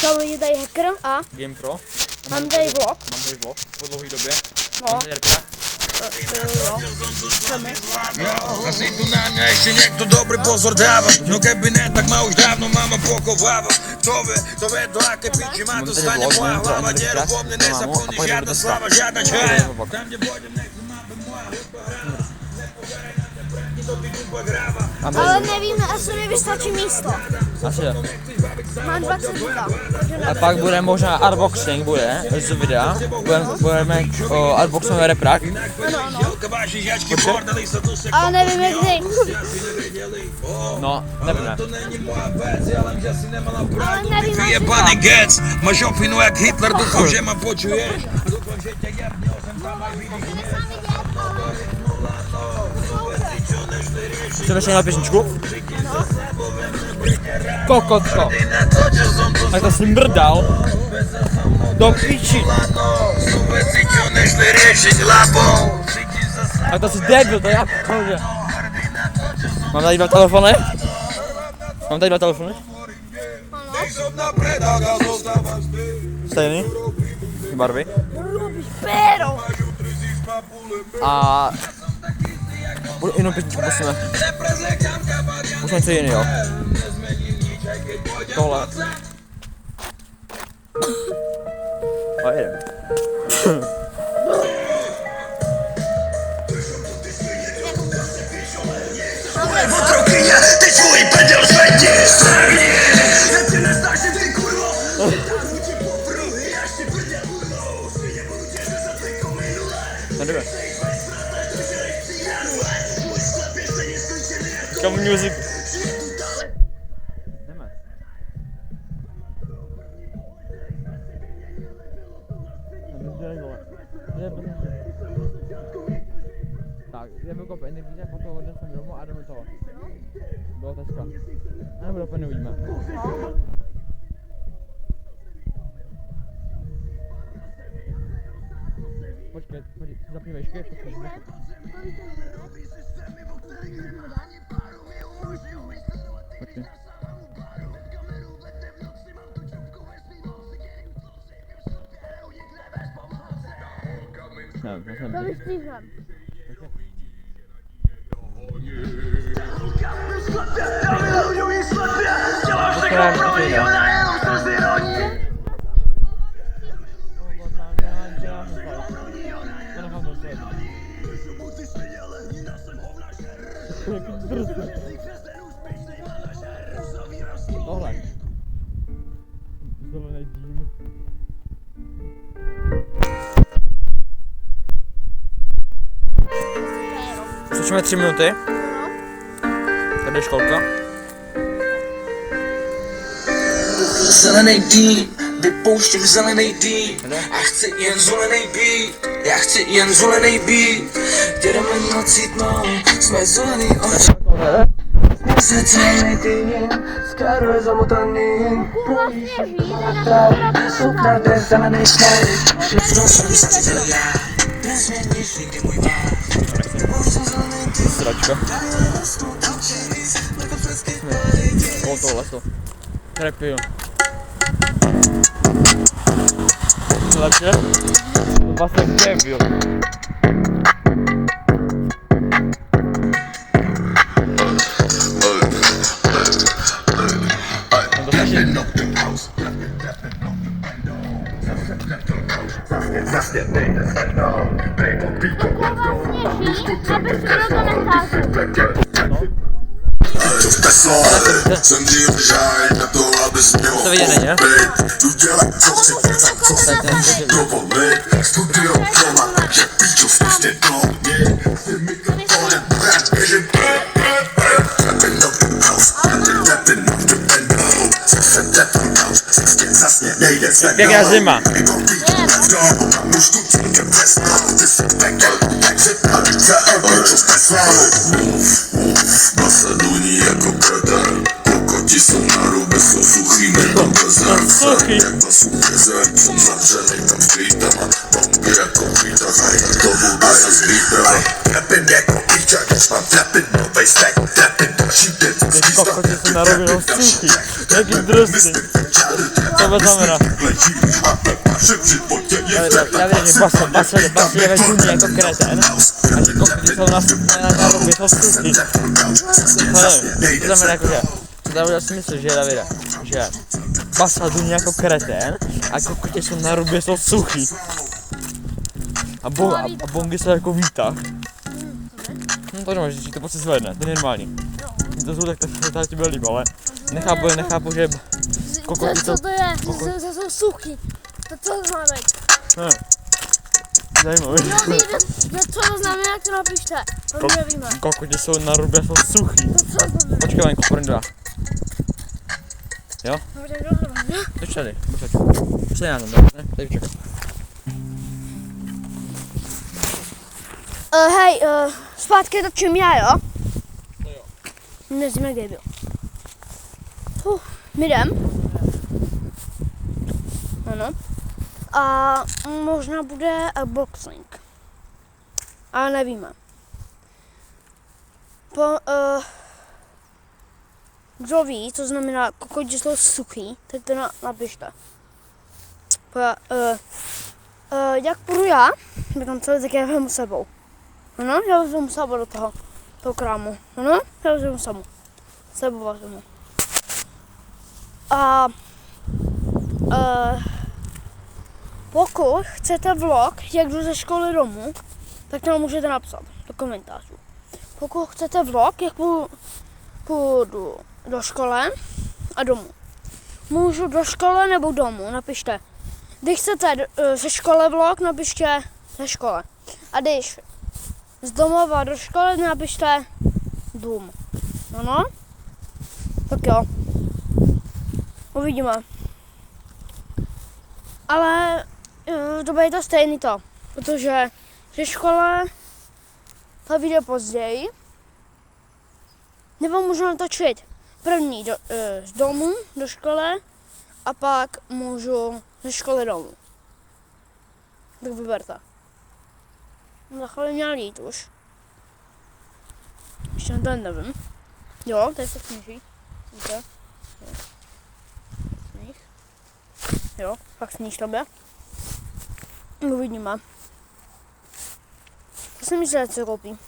Čau lidi, tady Hacker a GamePro. mám tady vlog. Mám tady vlog po dlouhé době. No. Mám tady Repra. Asi tu na mňa ešte niekto dobrý pozor dáva. No keby ne, tak ma už dávno mama pochováva. Kto vie do aké piči ma to stane moja hlava. Deru vo mne nezaplní žiadna sláva, žiadna čaja. Tam, kde pôjdem, nech tu máme moja hudba hráva. Ale nevíme, asi nevystačí místo. Asi jo. Mám 22. A pak bude možná unboxing, bude z videa. Budeme unboxovat Reprak. Ano. Ale nevíme kdy. No, nevíme. Ale nevíme. Jebaný gec, máš opinu jak Hitler, dúfam, že ma počuješ. Chceme ještě na písničku? Kokotko. Tak to si mrdal. Do piči. A to si debil, to já protože. Mám tady dva telefony? Stejný? Barvy? Pero. A... Jenom písničku pustíme. Už něco jiného. Tohle. A jedem. Otrokyně, ty svůj prdel zvedni, strhni. Já tě nesnáším, ty kurvo. Jdeme. Come music. Jdeme. Tak, jdeme koupit energie, potom odneseme domů a jdeme toho. Do Teska. A nebo do Penny uvidíme. Počkej, zapni vešky, počkej. To vystříhám. Tohle. Zelený dým. Stačíme 3 minuty. Tady je školka. Zelený dým, vypouštím zelený dým. A chci jen zelený beat. Já chci jen zelený beat. Jedeme nocí tmou, jsme zelený oči. Se celý dým, skáru je zamotaný. Sukna jde zelený smouk. Všechno jsem zcítil já. Nezměníš nikdy můj váh. Sračka. Tohle to. Repil. Sračka. Vlastně debil. Jsem díl žáj na to, abys měl opět. Tu dělej, co chci, co si můžu dovolit. Studio doma, že píču spustě do mě. S tím mikrofonem brát běžím. Tapping up the house, tapping up the bando. Zase tapping house, zase nejde zvednout. Pěkná zima. Muž tu cíkem přesnou, ty si pekel, takže tady píču spesnou. Masa duní jako kadar. Kokoti jsou na rube, jsou suchý, nemám bazar. suchy. Jak sukiezem, są zawrzeli tam streetama. Bombie jako pita, to budy ze zlitem. Trapping jako picia, już mam trapping, nowej stack. Trapping, shooting, Jaki kokot jest narobił suchy. Jaki drusny. To bez kamera. Ja wiem, że basen jest dumny jako kreten. A ci kokot są narobił to suchy. To znamená jako, že to dává smysl, že Davide, že basa dumný jako kreten a kokotě jsou na rubě, jsou suchý. A bongy jsou jako výtah. No to nemáš, že to prostě zvedne, to je normální. To jsou tak ti bylo líbí, ale nechápu, že kokotě jsou... Co to je? Že jsou suchy. To co to znamená? Zajímavý. Jo, víte, co to znamená, jak to napište. To nevíme. Kokotě jsou na rubě, jsou suchý. To co znamená? Počkej, Lenko, půjdem do nás. Jo? Pojď tady, pojď. Přijď na tom, ne? Tady čekaj. Hej, zpátky točím já, jo? No jo. Nevíme, kde byl. My jdem. Ano. A možná bude boxing. Ale nevíme. Kdo ví, co znamená kokoti jsou suchý, tak to napište. Jak půjdu já, tak tam celý tak já vezmu sebou. Ano, já vezmu sebou do toho krámu. Ano, já vezmu sebou vezmu. A pokud chcete vlog, jak jdu ze školy domů, tak nám můžete napsat do komentářů. Pokud chcete vlog, jak půjdu do školy a domů. Můžu do školy nebo domů, napište. Když chcete ze školy vlog, napište ze školy. A když z domova do školy, napište dům. Ano? Tak jo. Uvidíme. Ale to bude to stejný to, protože ze školy to vyjde později. Nebo můžu natočit první z domu do školy a pak můžu ze školy domů. Tak vyberte. Za chvíli měla jít už. Ještě na to nevím. Jo, to je tak sníží. Jo, fakt sníž tobě. Uvidíme. To jsem myslel, co koupím.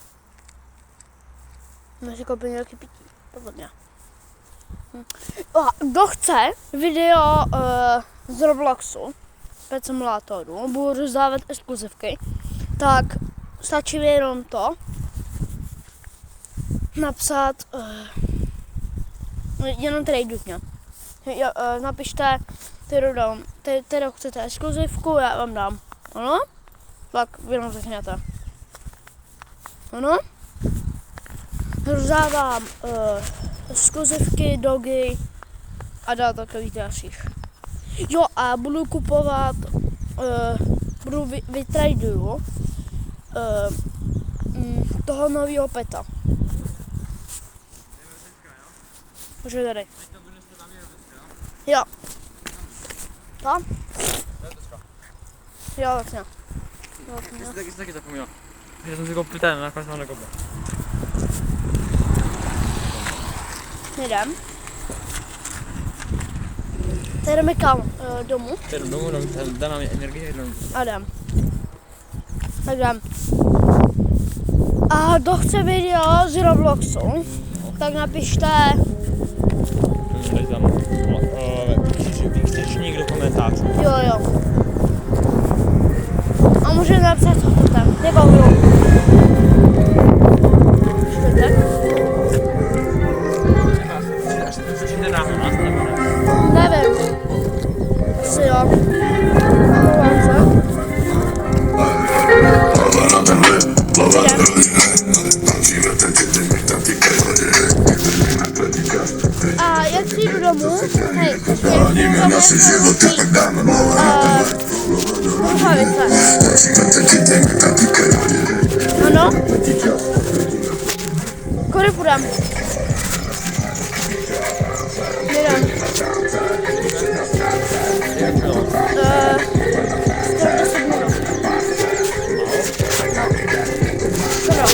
Já si koupím nějaký pití, podle mě. Kdo chce video z Robloxu, Pet Simulatoru, budu rozdávat exkluzivky, tak stačí jenom to napsat, jenom tady dutně. Napište, teda chcete exkluzivku, já vám dám. Ano? Tak vy nám řekněte. Ano? Rozdávám exkluzivky, dogy a dál takových dalších. Jo, a budu kupovat, vytraduju toho nového peta. Můžu tady. Jo. Tam? Jo, vlastně. Já jsi taky zapomněl. Já jsem si koupil ten, nakonec mám nekoupil. Jdem. Teď jdeme kam? Domů? Teď domů, dá nám energii, jdem. A jdem. Tak jdem. A kdo chce video z Robloxu, tak napište... Tady tam výkřičník do komentářů. Jo. A můžete napsat, co chcete. Nebo hru. Nevím. Asi jo. A jak přijdu domů, hej, ano? Kudy půjdem? Jdem. 10 minut. Dobra.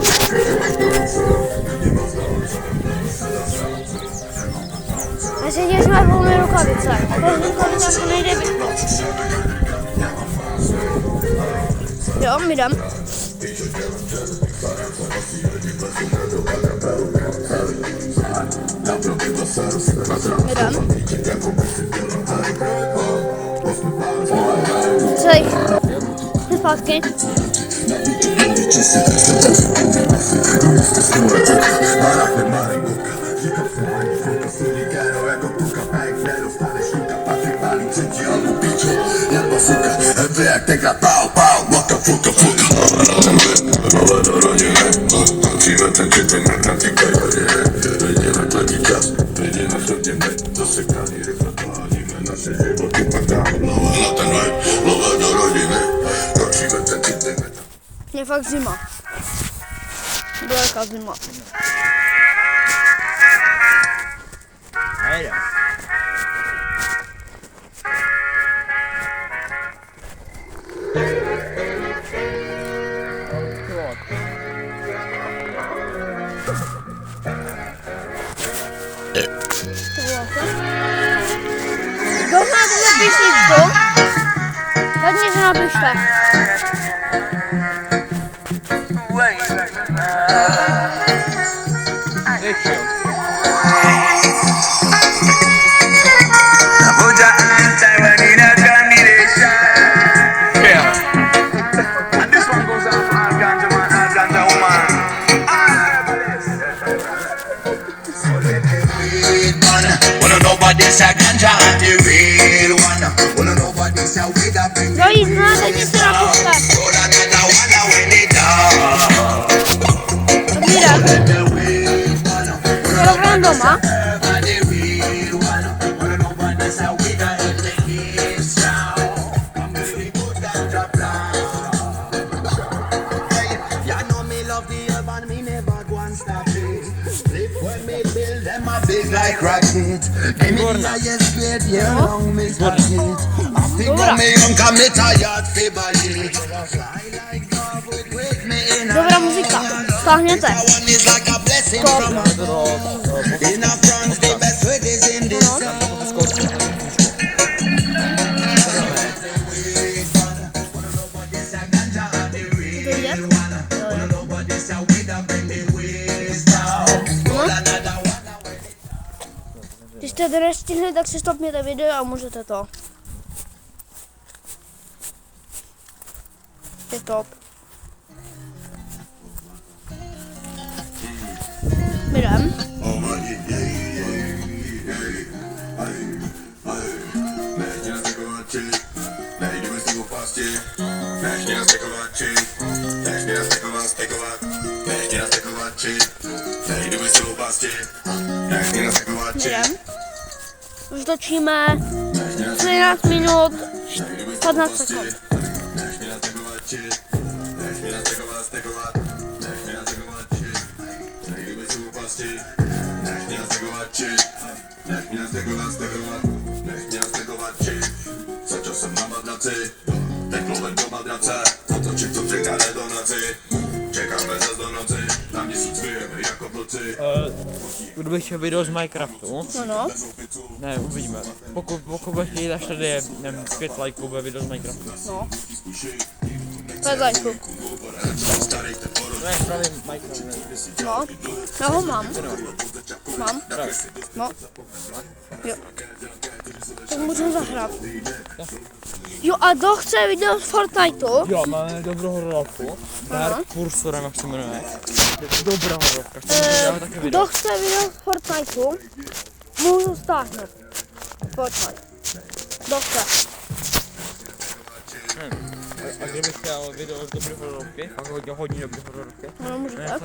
A się nie ma pełnej rukawice. Bez rukawice to nejde vypnout. Jo, my jdem. Celý. Zpátky. Je fakt zima. Velká zima. Hejde. Kdo zná tuhle písničku? Hodně se napište. Zojí, znáte něco napište. Odbírat. Program doma. Like rocket, give me the highest grade, yeah, long me rocket. I think Dobra. me young come me tired fi body. Fly like dove with great me in a Dobrá muzika. Stáhněte. one is like a blessing from above. In a France, the best way is in this Když jste to nestihli, tak si stopněte video a můžete to. Je top. My jdem. Už točíme 13 minut 15 sekund. Začal jsem na madraci, teklo ven do madrace, otočit co čeká do noci, čekáme zas do noci, na měsíc vyjeme jako vlci. Kdybych chtěl video z Minecraftu, No. ne, uvidíme. Pokud budeš chtít, až tady je 5 lajků ve video z Minecraftu. No. 5 lajků. No je právě Minecraft. No. Já ho mám. Mám. No. Jo. Tak můžeme zahrát. Jo, a kdo chce video z Fortniteu? Jo, máme dobrou hororovku. Dark Cursorem, jak se jmenuje. Dobrá hororovka. Dáme také video. Kdo chce video z Fortniteu, můžu stáhnout. Fortnite. Kdo chce? A kdybych chtěl video z dobré hororovky, pak hodně dobré hororovky. No, můžete.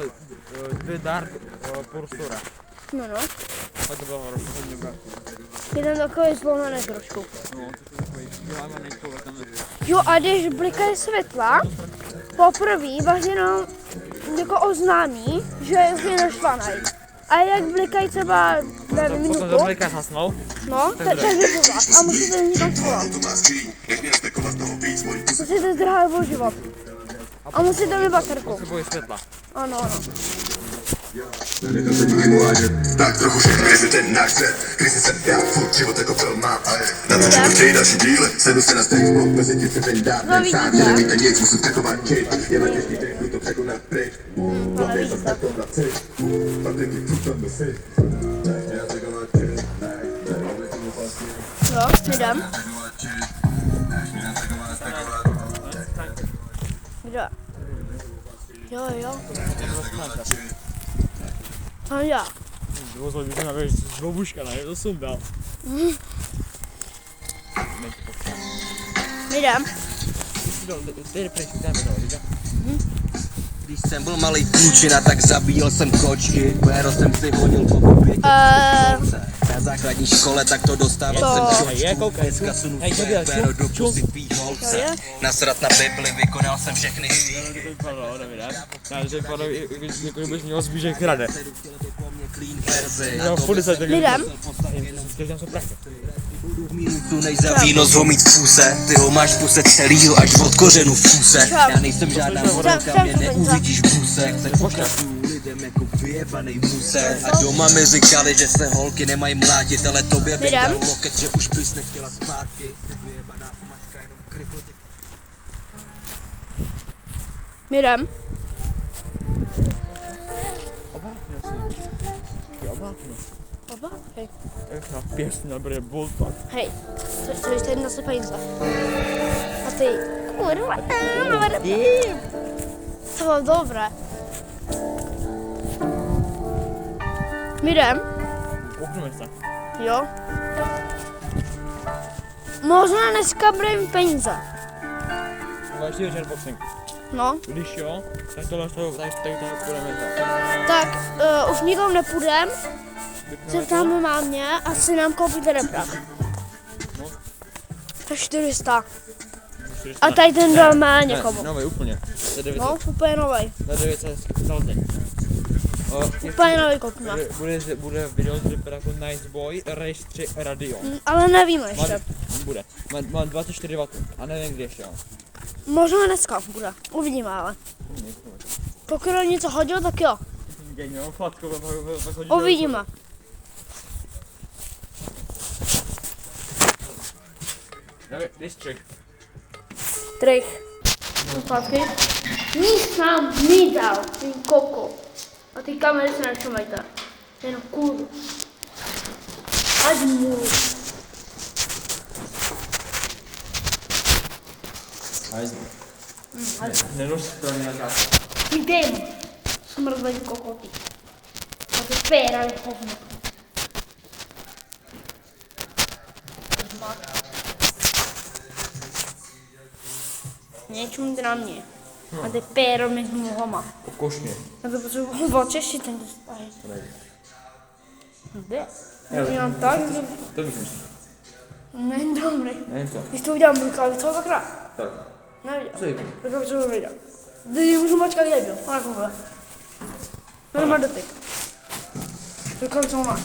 Dvě Dark Cursora. No, no. A to byla hororovka hodně dobrá. Jeden takový zlomený trošku. No, to jsou takový děláme nejkové tam. Jo, a když blikají světla, poprvé vás jenom jako oznámí, že už je naštvaný. A jak blikají třeba, nevím, Potom minutu, to blika hasnou. no, tak vyvolat. A musíte někam svolat. Musíte zdrhat o život. A musíte mít baterku. Potřebuji světla. Ano, ano. Tak trochu všechny krizi ten náš svět. Krizi jsem já, furt život jako film mám. Natočím chtějí další díly, sedu se na stejný blok, mezi tím všem dát. No Sám vidíte. nevíte nic, musím takovat kid. Je na těžký technu, to překonat pryč. Hlavně to takovat cít. Patriky, furt tam si. Tak já takovat kid. Jo, jdem. Kde? Jo, jo. A já. Dvozol bych navěř z hloubuška, ne? To sundal. Jdem. Ty pryč, jdeme dole, víte? Když jsem byl malý klučina, tak zabíjel jsem kočky. Péro jsem si honil po popětě. Na základní škole tak to dostával To- jsem Je, čočku. koukej. Dneska sunu Hej, své dělej, péro do čum. pusy tvý To holce. je. Nasrat na Bibli, vykonal jsem všechny hříchy. To vypadalo, Davide. Takže vypadalo, jako kdybys měl zbíž, že krade. Po mně clean verzi. Jo, furt se tak... Jdem. Každý jsou prachy. Minutu nejza víno zhomít v puse. Ty ho máš v puse celýho až od kořenu v puse. Já nejsem žádná modelka, mě neuvidíš v buse. Se pokazuju lidem jako vyjebanej muse. A doma mi říkali, že se holky nemají mlátit, ale tobě bych dal loket, že už bys nechtěla zpátky. Ty vyjebaná mačka jenom krypotě. Jdem. Oba? Hej. Jak na pěstně nabude bolta. Hej. Co ještě jedna se peníze. A ty. Kurva. To bylo dobré. Jdem. Koukneme se. Jo. Možná dneska budeme mít peníze. Máš ty večer boxing. No. Když jo, tak tohle to půjdeme tak. Tak už nikom nepůjdem. Zeptáme mámě a si nám koupíte reprak. No. To 400. A tady ten dáme někomu. Nový úplně. Za 900. No, úplně novej. Za 900 saltek. Úplně nový koupíme. Bude video z Ripper jako Nice Boy Race 3 Radio. Ale nevíme ještě. Bude. Má 24 W a nevím kdy ještě. Možná dneska bude. Uvidíme ale. Pokud něco hodil, tak jo. Genio, flatko, Uvidíme. District. Trich. Zpátky. Nic nám nedal, ten koko. A ty kamery se nevšimejte. Jen kurvu. Ať mluví. Nenos to nějaká. Jdem. Smrdlej kokoty. A ty péra je hovno. Něčím na mě. A ty péro mezi nohama. Kokošně. Já to potřebuji očeštit ten dostaj. Kde? Já tak, že... To myslíš? Není dobrý. Nevím co. Když to udělám rukavice, tak rád. Tak. Neviděl. Co je to? Rukavice to viděl. Teď můžu mačkat jedno. Ona funguje. Nemá dotyk. Rukavice má.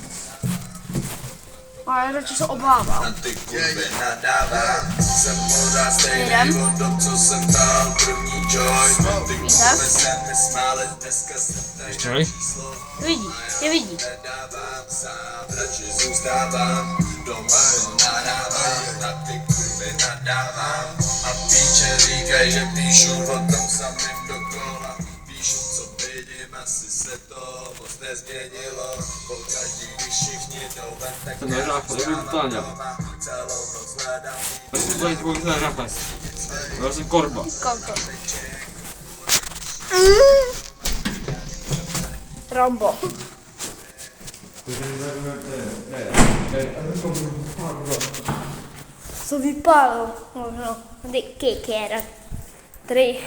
A já radši se obávám. Na ty kurvy nadávám. Jsem pořád stejný Jdem. od dob, co jsem dal první joint. Na ty kurvy Víte? se nesmáli, dneska jsem tady Čili? číslo. Vidí, je vidí. Nedávám sám, radši zůstávám. Doma ho nadávám, na ty kurvy nadávám. A píče říkaj, že píšu o tom samým dokola. Píšu, co vidím, asi se to moc nezměnilo. Pokaždý, když všichni jdou ven, tak To nežáš, to je brutálně. celou noc hledám. Já jsem tady tvůj se nežáš. Já jsem korba. Konto. Rambo. Co vypadlo? Možno. Ty kikera. Trich.